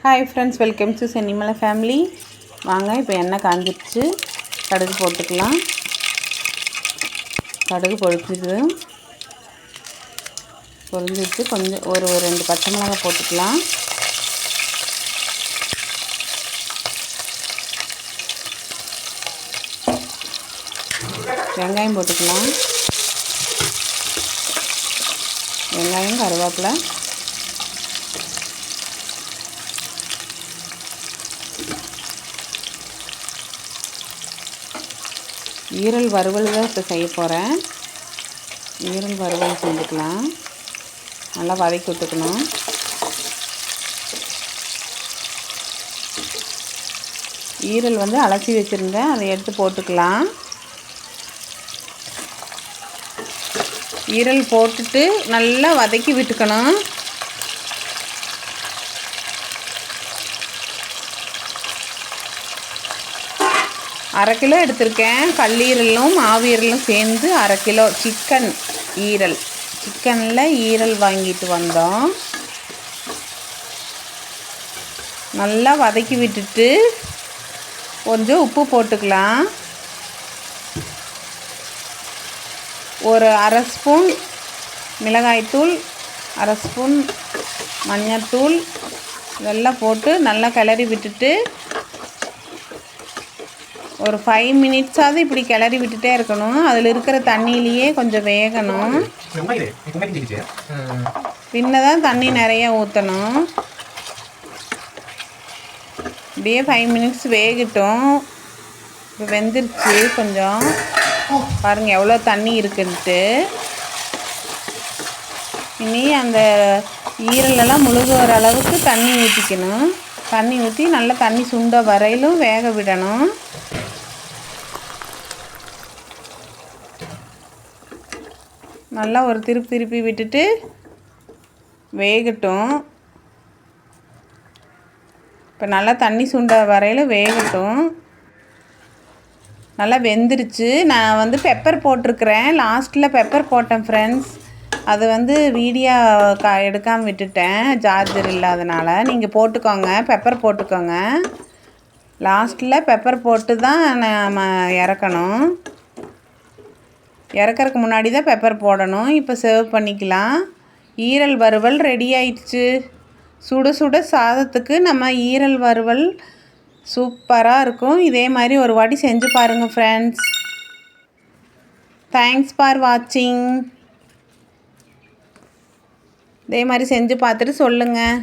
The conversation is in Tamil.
Hi friends, welcome to Chennimalai family. வாங்க, இப்போ எண்ணெய் காஞ்சிடுச்சு. கடுகு போட்டுக்கலாம். கடுகு பொரிச்சிடுது. பொரிஞ்சிடுச்சு. கொஞ்சம் ஒரு 2 பச்சை மிளகாய் போட்டுக்கலாம். வெங்காயம் போட்டுக்கலாம். வெங்காயம், கருவேப்பிலை, ஈரல் வறுவல் தான் இப்போ செய்ய போகிறேன். ஈரல் வறுவல் செஞ்சுக்கலாம். நல்லா வதக்கி விட்டுக்கணும். ஈரல் வந்து அலசி வச்சுருந்தேன், அதை எடுத்து போட்டுக்கலாம். ஈரல் போட்டுட்டு நல்லா வதக்கி விட்டுக்கணும். அரை கிலோ எடுத்திருக்கேன். கல்லீரலும் ஆவியரலும் சேர்ந்து அரை கிலோ சிக்கன் ஈரல். சிக்கனில் ஈரல் வாங்கிட்டு வந்தோம். நல்லா வதக்கி விட்டுட்டு கொஞ்சம் உப்பு போட்டுக்கலாம். ஒரு அரை ஸ்பூன் மிளகாய்த்தூள், அரை ஸ்பூன் மஞ்சள்தூள் இதெல்லாம் போட்டு நல்லா கிளறி விட்டுட்டு ஒரு 5 மினிட்ஸாவது இப்படி கிளறி விட்டுட்டே இருக்கணும். அதில் இருக்கிற தண்ணியிலையே கொஞ்சம் வேகணும். பின்னதான் தண்ணி நிறைய ஊற்றணும். இப்படியே 5 மினிட்ஸ் வேகட்டும். இப்போ வெந்துருச்சு. கொஞ்சம் பாருங்கள் எவ்வளோ தண்ணி இருக்குன்ட்டு. இனி அந்த ஈரலெல்லாம் முழுகிற அளவுக்கு தண்ணி ஊற்றிக்கணும். தண்ணி ஊற்றி நல்லா தண்ணி சுண்ட வரையிலும் வேக விடணும். நல்லா ஒரு திருப்பி விட்டுட்டு வேகட்டும். இப்போ நல்லா தண்ணி சுண்ட வரையில் வேகட்டும். நல்லா வெந்துருச்சு. நான் வந்து பெப்பர் போட்டிருக்கிறேன். லாஸ்ட்டில் பெப்பர் போட்டேன் ஃப்ரெண்ட்ஸ். அது வந்து வீடியோ எடுக்காமல் விட்டுட்டேன், சார்ஜர் இல்லாதனால. நீங்கள் போட்டுக்கோங்க, பெப்பர் போட்டுக்கோங்க. லாஸ்ட்டில் பெப்பர் போட்டு தான் நம்ம இறக்கணும். இறக்கறதுக்கு முன்னாடி தான் பெப்பர் போடணும். இப்போ சர்வ் பண்ணிக்கலாம். ஈரல் வறுவல் ரெடி ஆயிடுச்சு. சுட சுட சாதத்துக்கு நம்ம ஈரல் வறுவல் சூப்பராக இருக்கும். இதே மாதிரி ஒரு வாட்டி செஞ்சு பாருங்கள் ஃப்ரெண்ட்ஸ். தேங்க்ஸ் ஃபார் வாட்சிங். இதே மாதிரி செஞ்சு பார்த்துட்டு சொல்லுங்கள்.